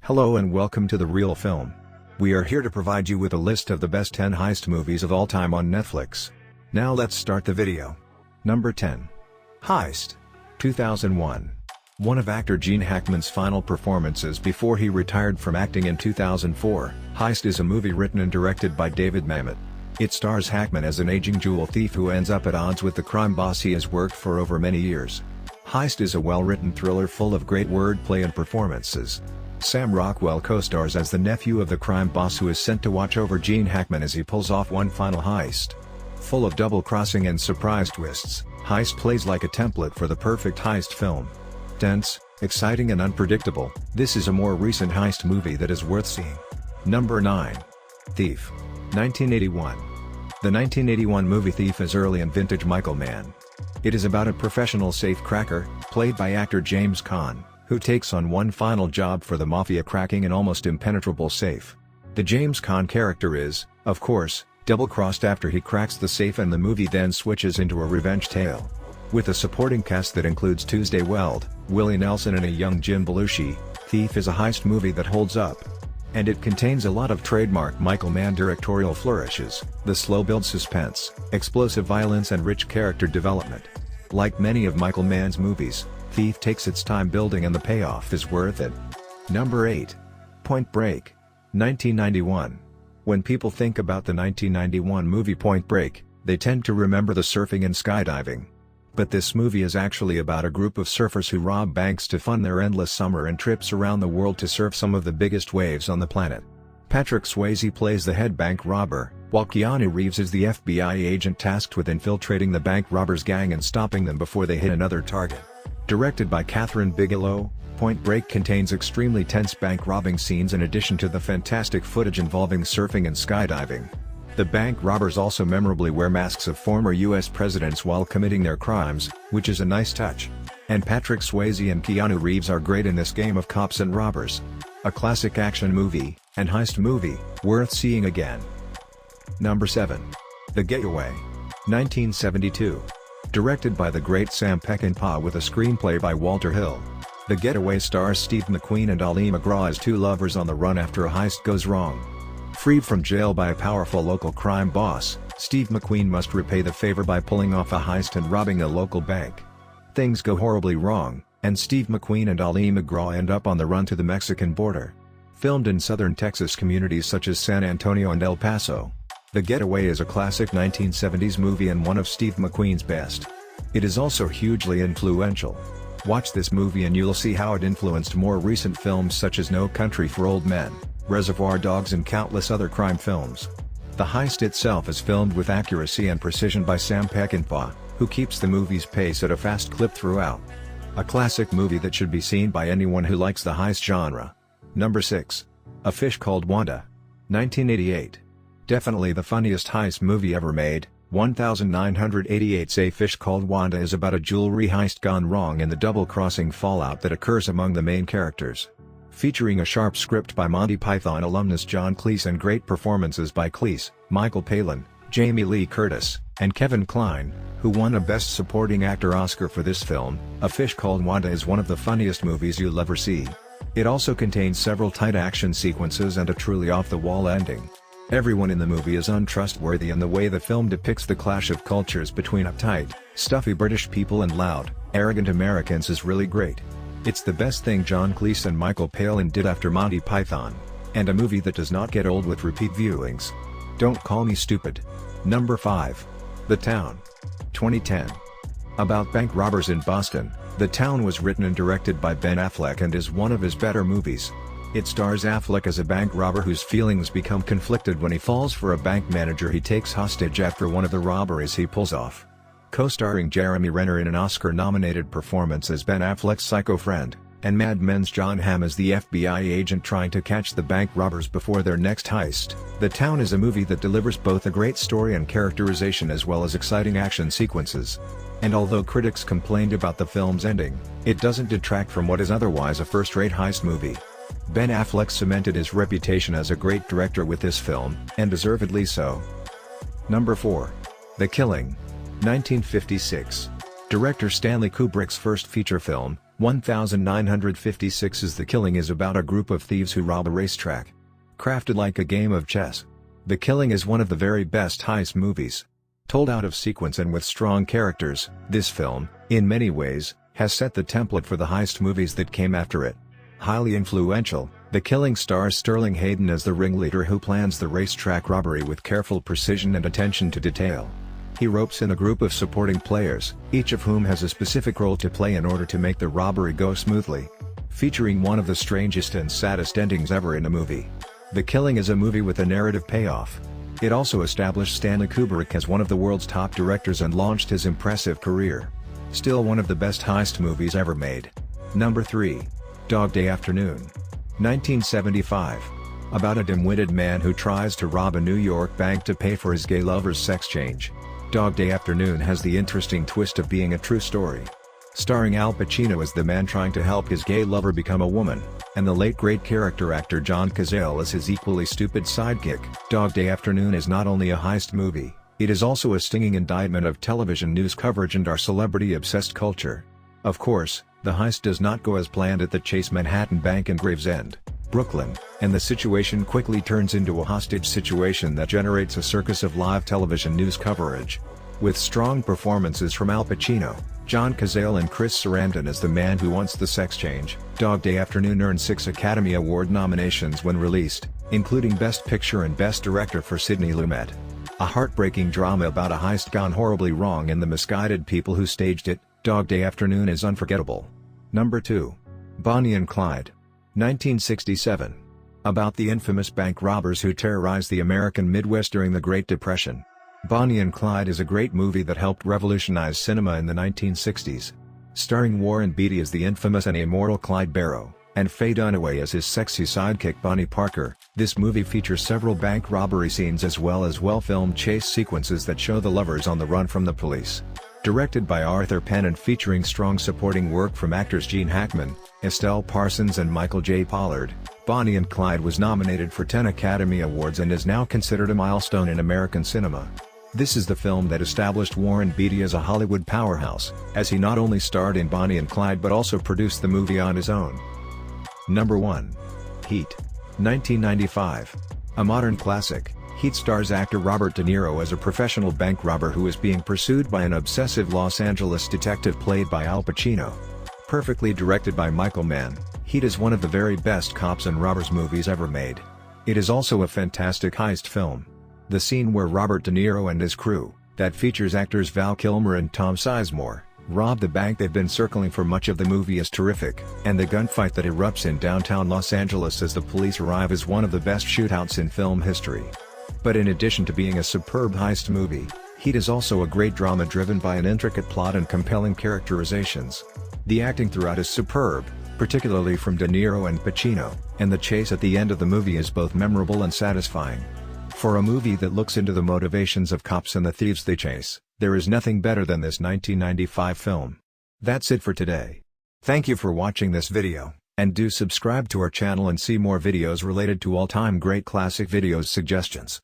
Hello and welcome to The Real Film. We are here to provide you with a list of the best 10 heist movies of all time on Netflix. Now let's start the video. Number 10. Heist. 2001. One of actor Gene Hackman's final performances before he retired from acting in 2004, Heist is a movie written and directed by David Mamet. It stars Hackman as an aging jewel thief who ends up at odds with the crime boss he has worked for over many years. Heist is a well-written thriller full of great wordplay and performances. Sam Rockwell co-stars as the nephew of the crime boss who is sent to watch over Gene Hackman as he pulls off one final heist. Full of double-crossing and surprise twists, Heist plays like a template for the perfect heist film. Tense, exciting and unpredictable, this is a more recent heist movie that is worth seeing. Number 9. Thief. 1981. The 1981 movie Thief is early and vintage Michael Mann. It is about a professional safecracker, played by actor James Caan, who takes on one final job for the mafia, cracking an almost impenetrable safe. The James Caan character is, of course, double-crossed after he cracks the safe, and the movie then switches into a revenge tale. With a supporting cast that includes Tuesday Weld, Willie Nelson and a young Jim Belushi, Thief is a heist movie that holds up. And it contains a lot of trademark Michael Mann directorial flourishes, the slow-build suspense, explosive violence and rich character development. Like many of Michael Mann's movies, Thief takes its time building and the payoff is worth it. Number 8. Point Break. 1991. When people think about the 1991 movie Point Break, they tend to remember the surfing and skydiving. But this movie is actually about a group of surfers who rob banks to fund their endless summer and trips around the world to surf some of the biggest waves on the planet. Patrick Swayze plays the head bank robber, while Keanu Reeves is the FBI agent tasked with infiltrating the bank robbers' gang and stopping them before they hit another target. Directed by Catherine Bigelow, Point Break contains extremely tense bank robbing scenes in addition to the fantastic footage involving surfing and skydiving. The bank robbers also memorably wear masks of former US presidents while committing their crimes, which is a nice touch. And Patrick Swayze and Keanu Reeves are great in this game of cops and robbers. A classic action movie, and heist movie, worth seeing again. Number 7. The Getaway. 1972. Directed by the great Sam Peckinpah with a screenplay by Walter Hill. The Getaway stars Steve McQueen and Ali MacGraw as two lovers on the run after a heist goes wrong. Freed from jail by a powerful local crime boss, Steve McQueen must repay the favor by pulling off a heist and robbing a local bank. Things go horribly wrong, and Steve McQueen and Ali MacGraw end up on the run to the Mexican border. Filmed in southern Texas communities such as San Antonio and El Paso, The Getaway is a classic 1970s movie and one of Steve McQueen's best. It is also hugely influential. Watch this movie and you'll see how it influenced more recent films such as No Country for Old Men, Reservoir Dogs and countless other crime films. The heist itself is filmed with accuracy and precision by Sam Peckinpah, who keeps the movie's pace at a fast clip throughout. A classic movie that should be seen by anyone who likes the heist genre. Number 6. A Fish Called Wanda. 1988. Definitely the funniest heist movie ever made. 1988's A Fish Called Wanda is about a jewelry heist gone wrong and the double-crossing fallout that occurs among the main characters. Featuring a sharp script by Monty Python alumnus John Cleese and great performances by Cleese, Michael Palin, Jamie Lee Curtis, and Kevin Kline, who won a Best Supporting Actor Oscar for this film. A Fish Called Wanda is one of the funniest movies you'll ever see. It also contains several tight action sequences and a truly off-the-wall ending. Everyone in the movie is untrustworthy, and the way the film depicts the clash of cultures between uptight, stuffy British people and loud, arrogant Americans is really great. It's the best thing John Cleese and Michael Palin did after Monty Python, and a movie that does not get old with repeat viewings. Don't call me stupid. Number 5. The Town. 2010. About bank robbers in Boston, The Town was written and directed by Ben Affleck and is one of his better movies. It stars Affleck as a bank robber whose feelings become conflicted when he falls for a bank manager he takes hostage after one of the robberies he pulls off. Co-starring Jeremy Renner in an Oscar-nominated performance as Ben Affleck's psycho friend, and Mad Men's Jon Hamm as the FBI agent trying to catch the bank robbers before their next heist. The Town is a movie that delivers both a great story and characterization as well as exciting action sequences. And although critics complained about the film's ending, it doesn't detract from what is otherwise a first-rate heist movie. Ben Affleck cemented his reputation as a great director with this film, and deservedly so. Number 4. The Killing. 1956. Director Stanley Kubrick's first feature film, 1956 is The Killing is about a group of thieves who rob a racetrack. Crafted like a game of chess, The Killing is one of the very best heist movies. Told out of sequence and with strong characters, this film, in many ways, has set the template for the heist movies that came after it. Highly influential, The Killing stars Sterling Hayden as the ringleader who plans the racetrack robbery with careful precision and attention to detail. He ropes in a group of supporting players, each of whom has a specific role to play in order to make the robbery go smoothly. Featuring one of the strangest and saddest endings ever in a movie. The Killing is a movie with a narrative payoff. It also established Stanley Kubrick as one of the world's top directors and launched his impressive career. Still one of the best heist movies ever made. Number 3. Dog Day Afternoon. 1975. About a dim-witted man who tries to rob a New York bank to pay for his gay lover's sex change. Dog Day Afternoon has the interesting twist of being a true story. Starring Al Pacino as the man trying to help his gay lover become a woman, and the late great character actor John Cazale as his equally stupid sidekick. Dog Day Afternoon is not only a heist movie, it is also a stinging indictment of television news coverage and our celebrity-obsessed culture. Of course, the heist does not go as planned at the Chase Manhattan Bank in Gravesend, Brooklyn, and the situation quickly turns into a hostage situation that generates a circus of live television news coverage. With strong performances from Al Pacino, John Cazale and Chris Sarandon as the man who wants the sex change, Dog Day Afternoon earned 6 Academy Award nominations when released, including Best Picture and Best Director for Sidney Lumet. A heartbreaking drama about a heist gone horribly wrong and the misguided people who staged it, Dog Day Afternoon is unforgettable. Number 2. Bonnie and Clyde. 1967. About the infamous bank robbers who terrorized the American Midwest during the Great Depression. Bonnie and Clyde is a great movie that helped revolutionize cinema in the 1960s. Starring Warren Beatty as the infamous and immortal Clyde Barrow, and Faye Dunaway as his sexy sidekick Bonnie Parker, this movie features several bank robbery scenes as well as well-filmed chase sequences that show the lovers on the run from the police. Directed by Arthur Penn and featuring strong supporting work from actors Gene Hackman, Estelle Parsons and Michael J. Pollard, Bonnie and Clyde was nominated for 10 Academy Awards and is now considered a milestone in American cinema. This is the film that established Warren Beatty as a Hollywood powerhouse, as he not only starred in Bonnie and Clyde but also produced the movie on his own. Number 1. Heat. 1995. A modern classic, Heat stars actor Robert De Niro as a professional bank robber who is being pursued by an obsessive Los Angeles detective played by Al Pacino. Perfectly directed by Michael Mann, Heat is one of the very best cops and robbers movies ever made. It is also a fantastic heist film. The scene where Robert De Niro and his crew, that features actors Val Kilmer and Tom Sizemore, rob the bank they've been circling for much of the movie is terrific, and the gunfight that erupts in downtown Los Angeles as the police arrive is one of the best shootouts in film history. But in addition to being a superb heist movie, Heat is also a great drama driven by an intricate plot and compelling characterizations. The acting throughout is superb, particularly from De Niro and Pacino, and the chase at the end of the movie is both memorable and satisfying. For a movie that looks into the motivations of cops and the thieves they chase, there is nothing better than this 1995 film. That's it for today. Thank you for watching this video, and do subscribe to our channel and see more videos related to all-time great classic videos suggestions.